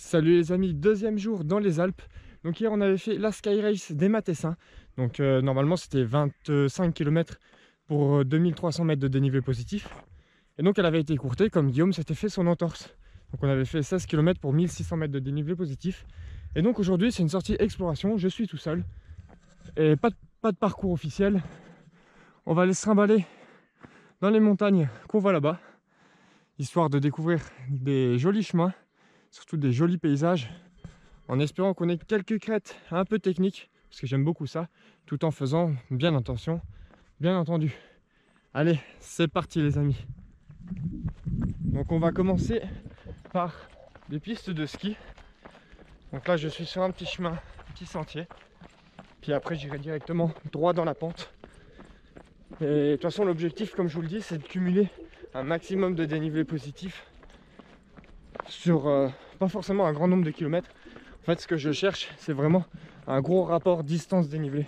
Salut les amis, deuxième jour dans les Alpes. Donc hier on avait fait la Sky Race des Matessins. Donc normalement c'était 25 km pour 2300 mètres de dénivelé positif. Et donc elle avait été écourtée comme Guillaume s'était fait son entorse. Donc on avait fait 16 km pour 1600 mètres de dénivelé positif. Et donc aujourd'hui c'est une sortie exploration, je suis tout seul. Et pas de parcours officiel. On va aller se trimballer dans les montagnes qu'on voit là-bas. Histoire de découvrir des jolis chemins, surtout des jolis paysages, en espérant qu'on ait quelques crêtes un peu techniques, parce que j'aime beaucoup ça, tout en faisant bien attention, bien entendu. Allez, c'est parti les amis. Donc on va commencer par des pistes de ski. Donc là je suis sur un petit chemin, un petit sentier. Puis après j'irai directement droit dans la pente. Et de toute façon l'objectif, comme je vous le dis, c'est de cumuler un maximum de dénivelé positif sur pas forcément un grand nombre de kilomètres. En fait ce que je cherche c'est vraiment un gros rapport distance dénivelé.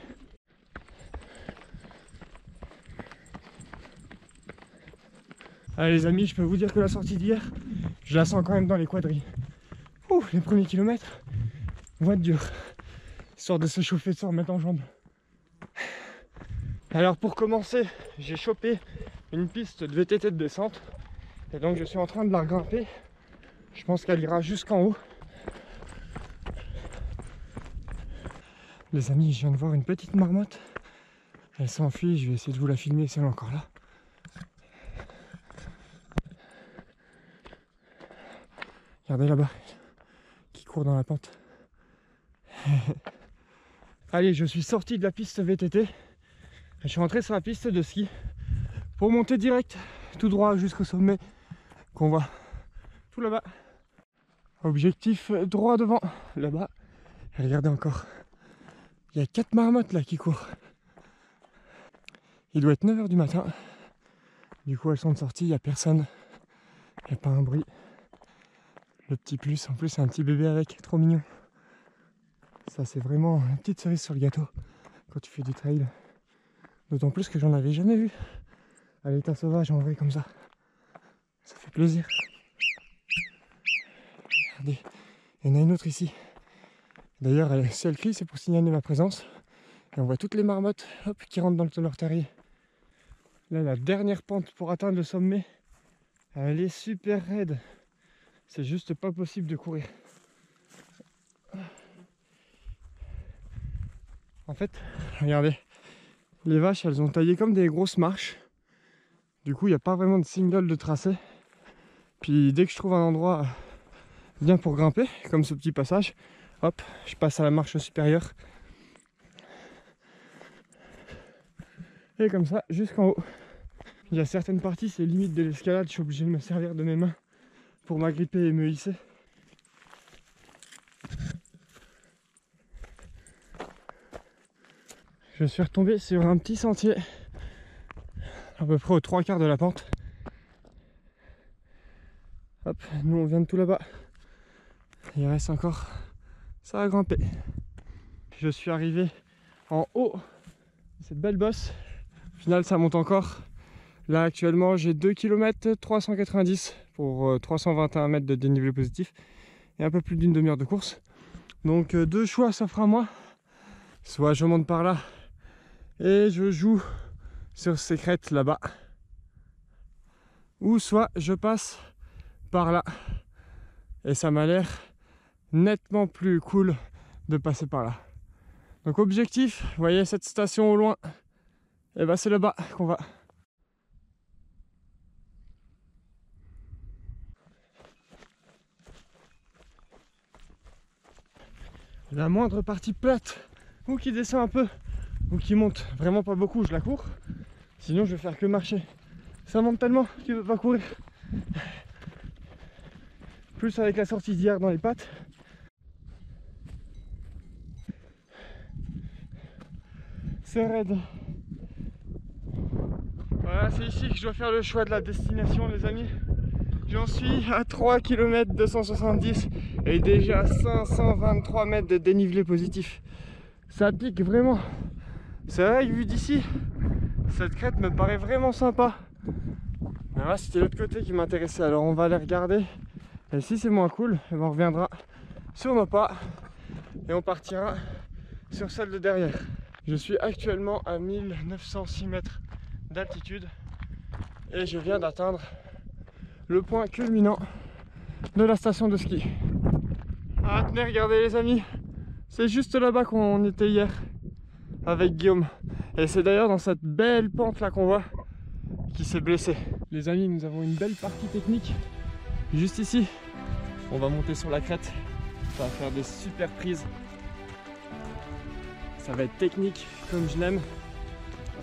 Allez les amis, je peux vous dire que la sortie d'hier, je la sens quand même dans les quadrilles. Ouh, les premiers kilomètres vont être durs, histoire de se chauffer, de se remettre en jambes. Alors pour commencer, j'ai chopé une piste de VTT de descente. Et donc je suis en train de la grimper. Je pense qu'elle ira jusqu'en haut. Les amis, je viens de voir une petite marmotte. Elle s'enfuit, je vais essayer de vous la filmer si elle est encore là. Regardez là-bas, qui court dans la pente. Allez, je suis sorti de la piste VTT. Je suis rentré sur la piste de ski pour monter direct tout droit jusqu'au sommet qu'on voit tout là-bas. Objectif droit devant, là-bas. Regardez encore, il y a 4 marmottes là qui courent. Il doit être 9 h du matin. Du coup elles sont sorties, il n'y a personne, il n'y a pas un bruit. Le petit plus, en plus c'est un petit bébé avec, trop mignon. Ça c'est vraiment une petite cerise sur le gâteau quand tu fais du trail. D'autant plus que j'en avais jamais vu à l'état sauvage en vrai comme ça. Ça fait plaisir. Regardez, il y en a une autre ici. D'ailleurs, si elle crie, c'est pour signaler ma présence. Et on voit toutes les marmottes hop, qui rentrent dans leur terrier. Là, la dernière pente pour atteindre le sommet, elle est super raide. C'est juste pas possible de courir. En fait, regardez. Les vaches, elles ont taillé comme des grosses marches. Du coup, il n'y a pas vraiment de single de tracé. Puis dès que je trouve un endroit bien pour grimper, comme ce petit passage, hop, je passe à la marche supérieure. Et comme ça, jusqu'en haut. Il y a certaines parties, c'est limite de l'escalade, je suis obligé de me servir de mes mains pour m'agripper et me hisser. Je suis retombé sur un petit sentier, à peu près aux 3/4 de la pente. Hop, nous on vient de tout là-bas. Il reste encore ça à grimper. Je suis arrivé en haut de cette belle bosse. Au final ça monte encore. Là actuellement j'ai 2 km 390 pour 321 mètres de dénivelé positif et un peu plus d'une demi-heure de course. Donc deux choix s'offrent à moi. Soit je monte par là et je joue sur ces crêtes là-bas, ou soit je passe par là. Et ça m'a l'air nettement plus cool de passer par là. Donc objectif, vous voyez cette station au loin, et bah c'est là-bas qu'on va. La moindre partie plate, ou qui descend un peu, ou qui monte vraiment pas beaucoup, je la cours. Sinon je vais faire que marcher. Ça monte tellement que tu peux pas courir. Plus avec la sortie d'hier dans les pattes. C'est raide. Voilà, c'est ici que je dois faire le choix de la destination les amis. J'en suis à 3 km 270 et déjà 523 mètres de dénivelé positif. Ça pique vraiment. C'est vrai que vu d'ici, cette crête me paraît vraiment sympa. Mais là c'était l'autre côté qui m'intéressait, alors on va aller regarder. Et si c'est moins cool, on reviendra sur nos pas et on partira sur celle de derrière. Je suis actuellement à 1906 mètres d'altitude et je viens d'atteindre le point culminant de la station de ski. Ah, tenez, regardez les amis, c'est juste là-bas qu'on était hier avec Guillaume. Et c'est d'ailleurs dans cette belle pente là qu'on voit qui s'est blessé. Les amis, nous avons une belle partie technique juste ici. On va monter sur la crête, ça va faire des super prises. Ça va être technique comme je l'aime.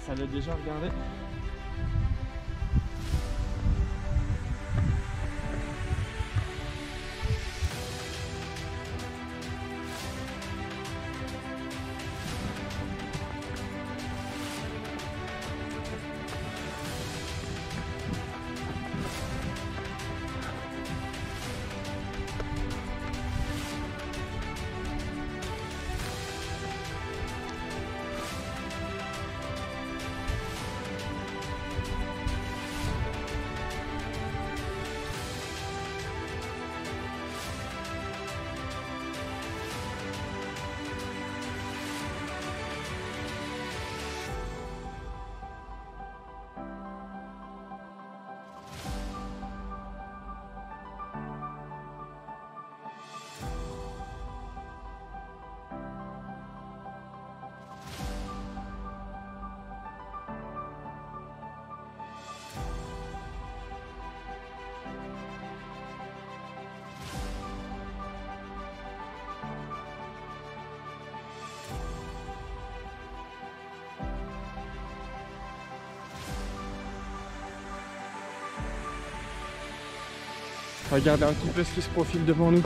Ça l'est déjà, regardé. Regardez un petit peu ce qui se profile devant nous.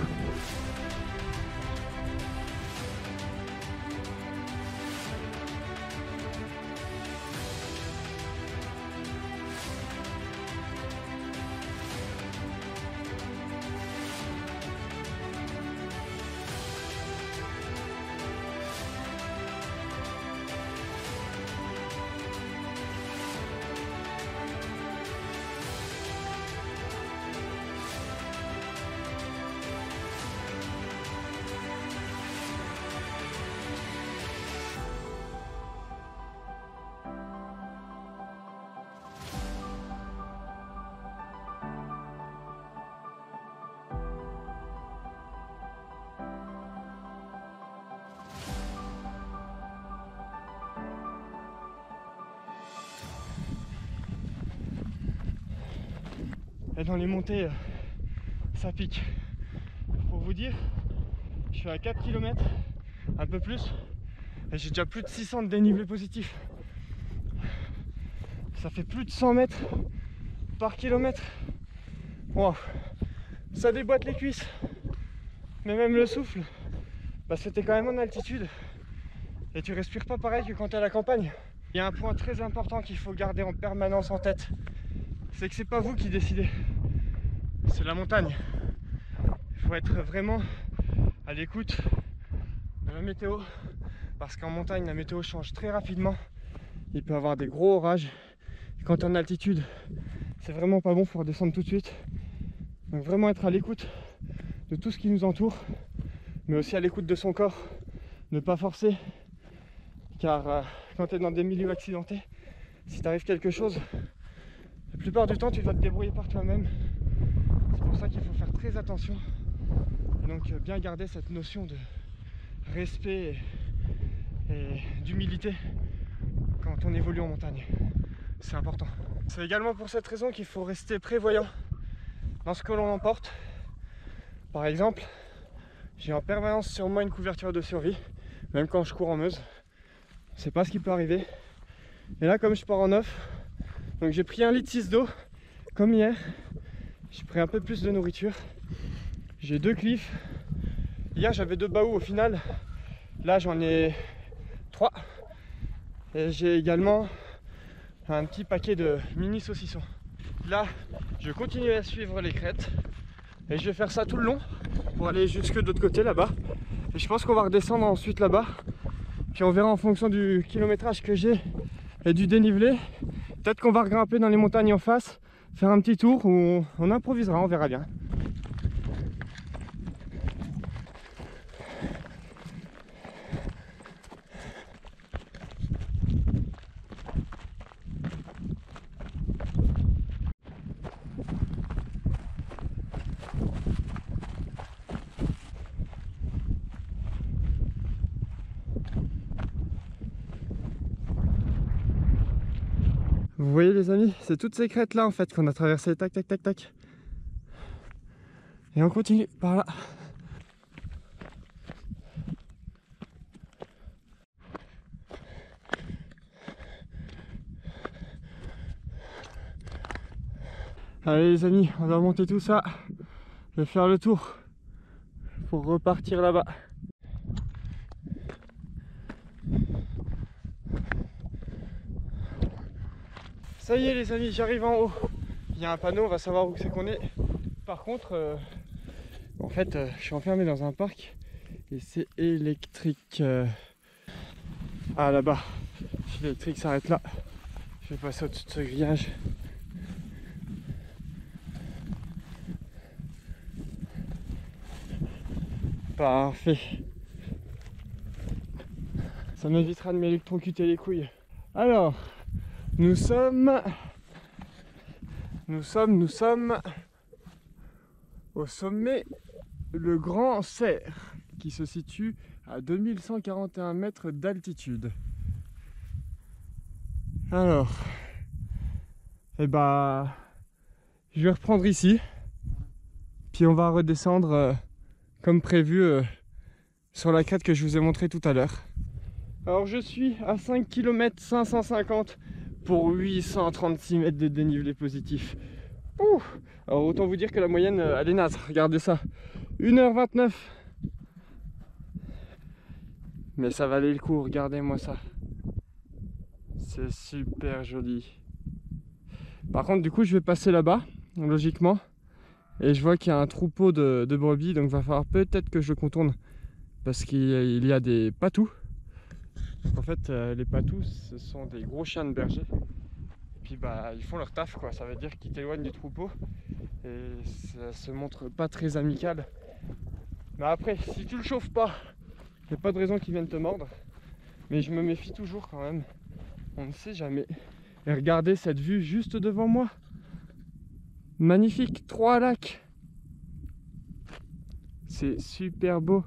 Et dans les montées, ça pique. Pour vous dire, je suis à 4 km, un peu plus, et j'ai déjà plus de 600 de dénivelé positif. Ça fait plus de 100 mètres par kilomètre. Wow. Ça déboîte les cuisses, mais même le souffle, parce que t'es quand même en altitude et tu respires pas pareil que quand t'es à la campagne. Il y a un point très important qu'il faut garder en permanence en tête, c'est que c'est pas vous qui décidez, c'est la montagne. Il faut être vraiment à l'écoute de la météo, parce qu'en montagne la météo change très rapidement. Il peut y avoir des gros orages. Et quand tu es en altitude, c'est vraiment pas bon, il faut redescendre tout de suite. Donc vraiment être à l'écoute de tout ce qui nous entoure, mais aussi à l'écoute de son corps, ne pas forcer, car quand tu es dans des milieux accidentés, si t'arrive quelque chose, la plupart du temps tu dois te débrouiller par toi-même. C'est pour ça qu'il faut faire très attention et donc bien garder cette notion de respect et d'humilité quand on évolue en montagne. C'est important. C'est également pour cette raison qu'il faut rester prévoyant dans ce que l'on emporte. Par exemple, j'ai en permanence sur moi une couverture de survie, même quand je cours en Meuse. On ne sait pas ce qui peut arriver. Et là, comme je pars en off, donc j'ai pris 1,6 litre d'eau, comme hier. J'ai pris un peu plus de nourriture. J'ai 2 cliffs. Hier, j'avais 2 baous au final. Là, j'en ai 3. Et j'ai également un petit paquet de mini saucissons. Là, je continue à suivre les crêtes. Et je vais faire ça tout le long pour aller jusque de l'autre côté là-bas. Et je pense qu'on va redescendre ensuite là-bas. Puis on verra en fonction du kilométrage que j'ai et du dénivelé. Peut-être qu'on va regrimper dans les montagnes en face, faire un petit tour ou on improvisera, on verra bien. Vous voyez les amis, c'est toutes ces crêtes là en fait qu'on a traversées, tac tac tac tac. Et on continue par là. Allez les amis, on va monter tout ça. Je vais faire le tour pour repartir là-bas. Ça y est les amis, j'arrive en haut. Il y a un panneau, on va savoir où c'est qu'on est. Par contre, en fait, je suis enfermé dans un parc et c'est électrique. Ah là-bas, l'électrique s'arrête là. Je vais passer au-dessus de ce grillage. Parfait. Ça m'évitera de m'électrocuter les couilles. Alors, nous sommes au sommet le Grand Cerf qui se situe à 2141 mètres d'altitude. Alors, je vais reprendre ici, puis on va redescendre comme prévu sur la crête que je vous ai montré tout à l'heure. Alors je suis à 5 km 550 pour 836 mètres de dénivelé positif. Ouh. Alors autant vous dire que la moyenne elle est naze, regardez ça, 1h29. Mais ça valait le coup, regardez-moi ça. C'est super joli. Par contre du coup je vais passer là-bas, logiquement. Et je vois qu'il y a un troupeau de brebis, donc il va falloir peut-être que je contourne. Parce qu'il y a des patous. Donc en fait les patous ce sont des gros chiens de berger. Et puis ils font leur taf quoi, ça veut dire qu'ils t'éloignent du troupeau. Et ça se montre pas très amical. Mais après si tu le chauffes pas, il n'y a pas de raison qu'ils viennent te mordre. Mais je me méfie toujours quand même. On ne sait jamais. Et regardez cette vue juste devant moi. Magnifique, 3 lacs. C'est super beau.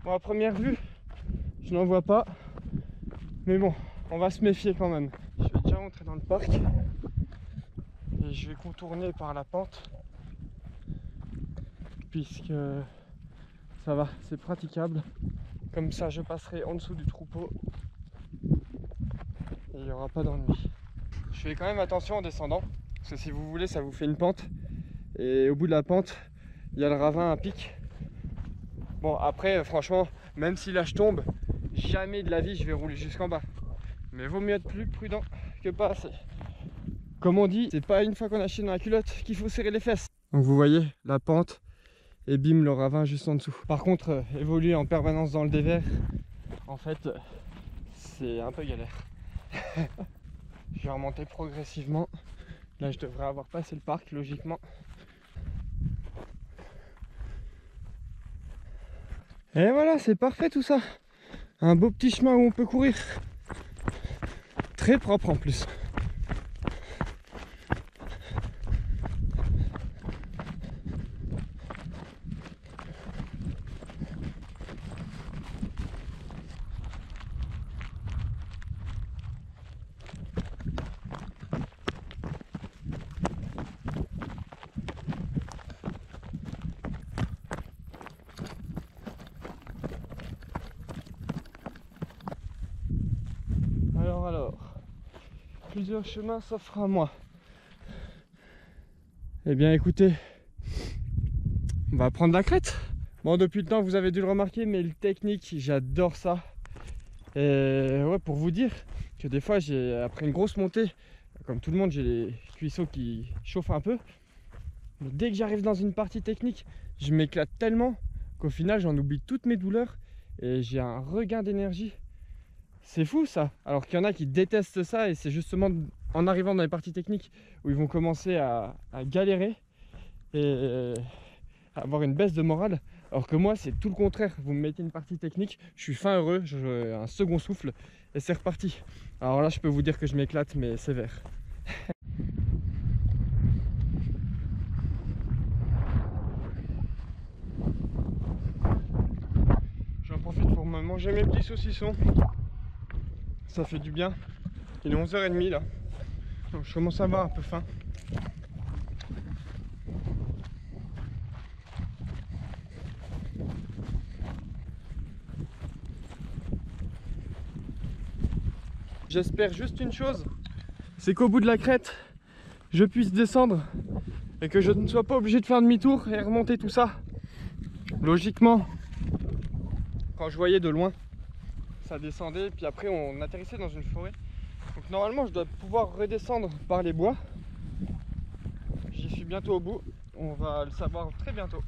Bon, à première vue, je n'en vois pas. Mais bon, on va se méfier quand même. Je vais déjà rentrer dans le parc. Et je vais contourner par la pente. Puisque ça va, c'est praticable. Comme ça, je passerai en dessous du troupeau. Et il n'y aura pas d'ennui. Je fais quand même attention en descendant. Parce que si vous voulez, ça vous fait une pente. Et au bout de la pente, il y a le ravin à pic. Bon, après, franchement, même si là je tombe, jamais de la vie je vais rouler jusqu'en bas. Mais vaut mieux être plus prudent que pas assez. Comme on dit, c'est pas une fois qu'on a chié dans la culotte qu'il faut serrer les fesses. Donc vous voyez la pente et bim le ravin juste en dessous. Par contre, évoluer en permanence dans le dévers, en fait, c'est un peu galère. Je vais remonter progressivement. Là, je devrais avoir passé le parc, logiquement. Et voilà, c'est parfait tout ça. Un beau petit chemin où on peut courir. Très propre en plus. Alors, plusieurs chemins s'offrent à moi. Eh bien écoutez, on va prendre la crête. Bon, depuis le temps vous avez dû le remarquer, mais le technique, j'adore ça. Et ouais, pour vous dire que des fois après une grosse montée, comme tout le monde, j'ai les cuisseaux qui chauffent un peu. Mais dès que j'arrive dans une partie technique, je m'éclate tellement qu'au final j'en oublie toutes mes douleurs et j'ai un regain d'énergie. C'est fou ça. Alors qu'il y en a qui détestent ça et c'est justement en arrivant dans les parties techniques où ils vont commencer à galérer et à avoir une baisse de morale. Alors que moi c'est tout le contraire, vous me mettez une partie technique, je suis fin heureux, j'ai un second souffle et c'est reparti. Alors là je peux vous dire que je m'éclate mais sévère. J'en profite pour me manger mes petits saucissons. Ça fait du bien. Il est 11h30 là. Donc je commence à avoir un peu faim. J'espère juste une chose, c'est qu'au bout de la crête, je puisse descendre et que je ne sois pas obligé de faire demi-tour et remonter tout ça. Logiquement, quand je voyais de loin, ça descendait, puis après on atterrissait dans une forêt. Donc normalement je dois pouvoir redescendre par les bois. J'y suis bientôt au bout, on va le savoir très bientôt.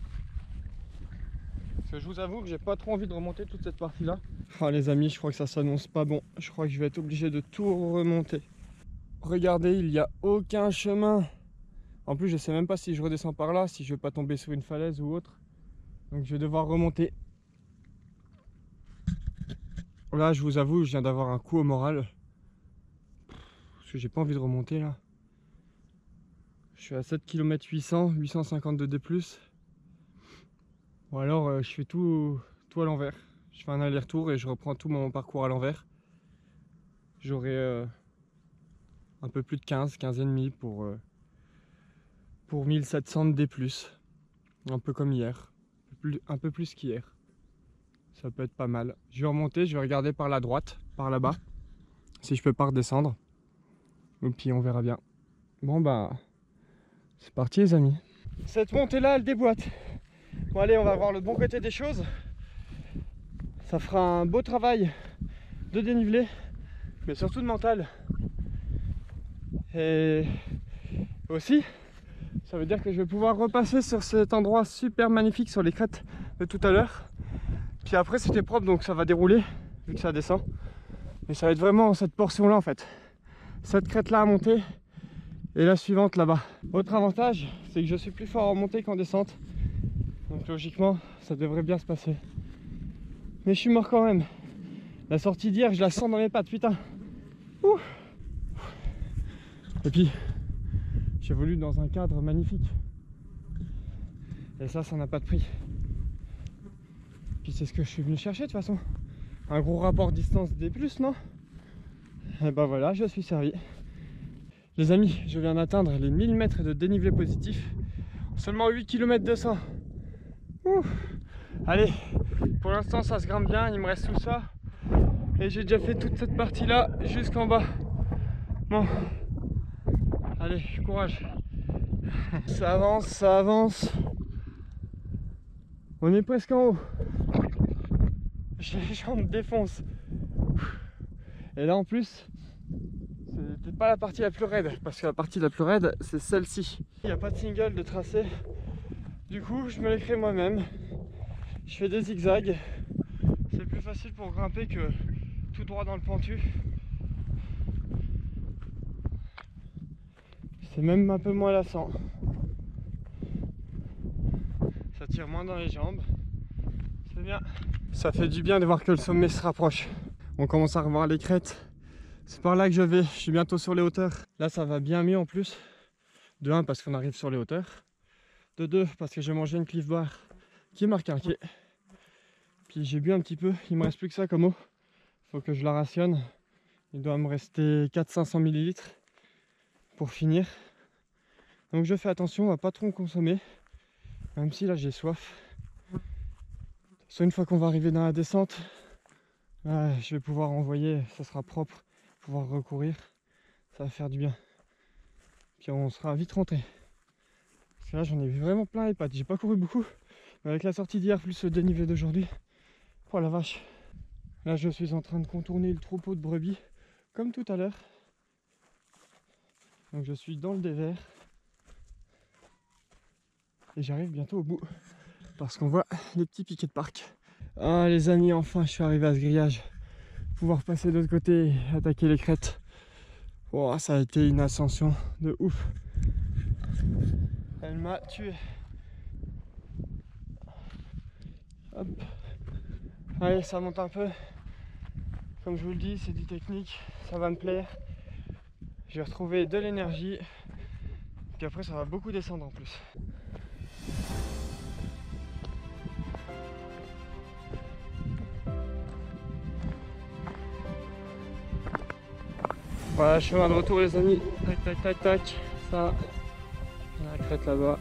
Parce que je vous avoue que j'ai pas trop envie de remonter toute cette partie là. Oh les amis, je crois que ça s'annonce pas bon. Je crois que je vais être obligé de tout remonter. Regardez, il n'y a aucun chemin. En plus je sais même pas si je redescends par là, si je vais pas tomber sur une falaise ou autre. Donc je vais devoir remonter. Là je vous avoue, je viens d'avoir un coup au moral. Parce que j'ai pas envie de remonter là. Je suis à 7 km 850 de D+. Ou alors je fais tout à l'envers. Je fais un aller-retour et je reprends tout mon parcours à l'envers. J'aurai un peu plus de 15,5 pour 1700 de D+. Un peu comme hier. Un peu plus qu'hier. Ça peut être pas mal. Je vais remonter, je vais regarder par la droite, par là-bas. Si je peux pas redescendre. Et puis on verra bien. Bon bah, c'est parti les amis. Cette montée là elle déboîte. Bon allez, on va voir le bon côté des choses. Ça fera un beau travail de dénivelé, mais surtout de mental. Et aussi, ça veut dire que je vais pouvoir repasser sur cet endroit super magnifique sur les crêtes de tout à l'heure. Puis après c'était propre donc ça va dérouler vu que ça descend. Mais ça va être vraiment cette portion là en fait. Cette crête là à monter et la suivante là-bas. Autre avantage, c'est que je suis plus fort en montée qu'en descente. Donc logiquement, ça devrait bien se passer. Mais je suis mort quand même. La sortie d'hier, je la sens dans mes pattes, putain. Ouh. Et puis, j'évolue dans un cadre magnifique. Et ça n'a pas de prix. Puis c'est ce que je suis venu chercher de toute façon. Un gros rapport distance D+, non? Et ben voilà, je suis servi. Les amis, je viens d'atteindre les 1000 mètres de dénivelé positif. Seulement 8 km 200. Ouh. Allez, pour l'instant ça se grimpe bien, il me reste tout ça. Et j'ai déjà fait toute cette partie là jusqu'en bas. Bon, allez, courage. Ça avance, ça avance. On est presque en haut. J'ai les jambes défoncent. Et là en plus, c'était pas la partie la plus raide, parce que la partie la plus raide c'est celle-ci. Il n'y a pas de single de tracé. Du coup, je me l'ai créé moi-même. Je fais des zigzags. C'est plus facile pour grimper que tout droit dans le pentu. C'est même un peu moins lassant. Ça tire moins dans les jambes. C'est bien. Ça fait du bien de voir que le sommet se rapproche. On commence à revoir les crêtes. C'est par là que je vais. Je suis bientôt sur les hauteurs. Là, ça va bien mieux en plus. De 1 parce qu'on arrive sur les hauteurs. De 2 parce que j'ai mangé une Clif Bar qui marque un quai. Puis j'ai bu un petit peu. Il me reste plus que ça comme eau. Faut que je la rationne. Il doit me rester 400-500 ml pour finir. Donc je fais attention à pas trop en consommer. Même si là j'ai soif. Soit une fois qu'on va arriver dans la descente, je vais pouvoir envoyer, ça sera propre, pouvoir recourir. Ça va faire du bien. Puis on sera vite rentré. Parce que là j'en ai vu vraiment plein les pattes. J'ai pas couru beaucoup. Mais avec la sortie d'hier plus le dénivelé d'aujourd'hui. Oh la vache. Là je suis en train de contourner le troupeau de brebis. Comme tout à l'heure. Donc je suis dans le dévers. Et j'arrive bientôt au bout. Parce qu'on voit les petits piquets de parc. Ah les amis, enfin je suis arrivé à ce grillage. Pouvoir passer de l'autre côté et attaquer les crêtes. Oh, ça a été une ascension de ouf. Elle m'a tué. Hop. Allez, ça monte un peu. Comme je vous le dis, c'est du technique, ça va me plaire. J'ai retrouvé de l'énergie. Puis après, ça va beaucoup descendre en plus. Voilà, chemin de retour les amis. Tac tac tac tac. Ça, la crête là-bas.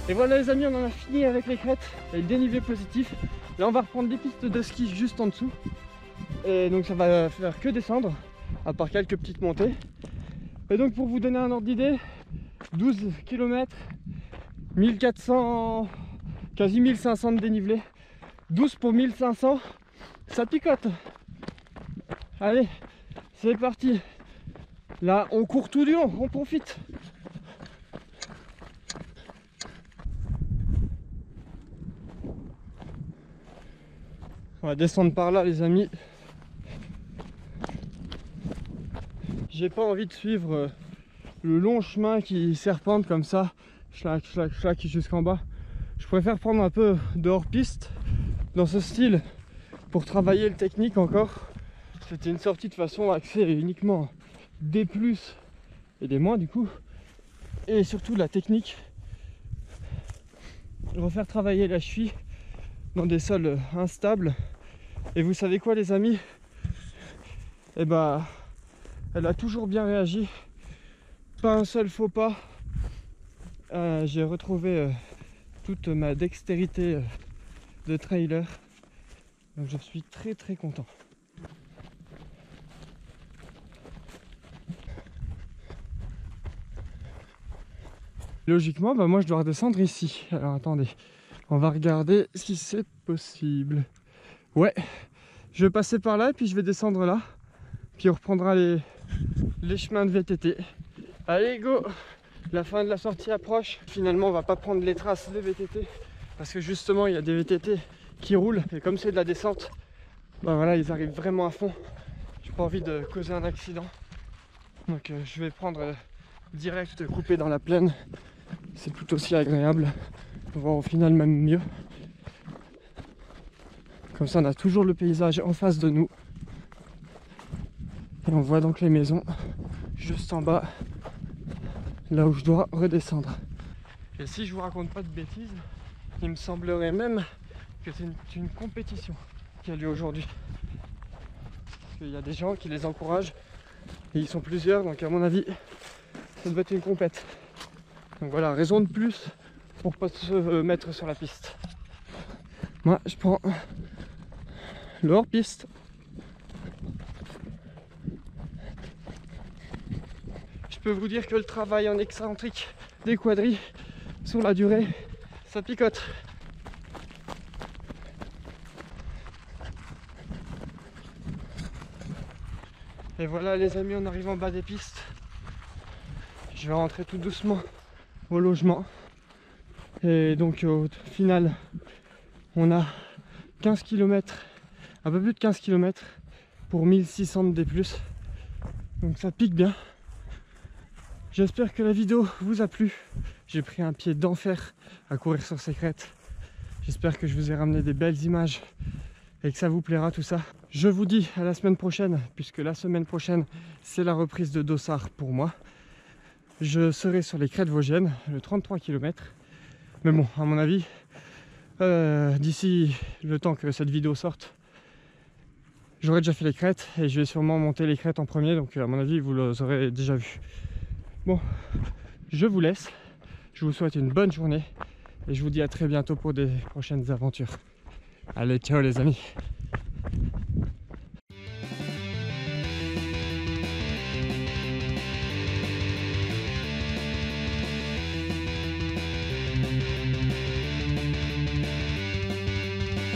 Et voilà les amis, on en a fini avec les crêtes et le dénivelé positif. Là on va reprendre des pistes de ski juste en dessous. Et donc ça va faire que descendre, à part quelques petites montées. Et donc pour vous donner un ordre d'idée, 12 km, 1400, quasi 1500 de dénivelé. 12 pour 1500, ça picote. Allez, c'est parti. Là on court tout du long, on profite. On va descendre par là les amis. J'ai pas envie de suivre le long chemin qui serpente comme ça, schlac, schlac, schlac jusqu'en bas. Je préfère prendre un peu de hors-piste dans ce style pour travailler le technique encore. C'était une sortie de façon axée uniquement des plus et des moins du coup. Et surtout la technique. Refaire travailler la cheville dans des sols instables. Et vous savez quoi les amis? Eh ben, elle a toujours bien réagi. Pas un seul faux pas. J'ai retrouvé toute ma dextérité de trailer. Donc je suis très très content. Logiquement, bah moi je dois redescendre ici. Alors attendez, on va regarder si c'est possible. Ouais, je vais passer par là et puis je vais descendre là. Puis on reprendra les chemins de VTT. Allez go! La fin de la sortie approche. Finalement on va pas prendre les traces des VTT parce que justement il y a des VTT qui roulent et comme c'est de la descente, bah voilà, ils arrivent vraiment à fond. J'ai pas envie de causer un accident. Donc je vais prendre direct coupé dans la plaine. C'est tout aussi agréable, voire au final même mieux. Comme ça on a toujours le paysage en face de nous. Et on voit donc les maisons juste en bas, là où je dois redescendre. Et si je vous raconte pas de bêtises, il me semblerait même que c'est une compétition qui a lieu aujourd'hui. Parce qu'il y a des gens qui les encouragent, et ils sont plusieurs, donc à mon avis, ça doit être une compète. Donc voilà, raison de plus pour pas se mettre sur la piste. Moi, je prends le hors-piste. Je peux vous dire que le travail en excentrique des quadris sur la durée, ça picote. Et voilà les amis, on arrive en bas des pistes. Je vais rentrer tout doucement au logement. Et donc au final, on a 15 km, un peu plus de 15 km pour 1600 de D+. Donc ça pique bien. J'espère que la vidéo vous a plu. J'ai pris un pied d'enfer à courir sur ces crêtes. J'espère que je vous ai ramené des belles images et que ça vous plaira tout ça. Je vous dis à la semaine prochaine, puisque la semaine prochaine c'est la reprise de Dossard pour moi. Je serai sur les crêtes vosgiennes, le 33 km. Mais bon, à mon avis, d'ici le temps que cette vidéo sorte, j'aurai déjà fait les crêtes et je vais sûrement monter les crêtes en premier, donc à mon avis vous les aurez déjà vu. Bon, je vous laisse, je vous souhaite une bonne journée et je vous dis à très bientôt pour des prochaines aventures. Allez, ciao les amis!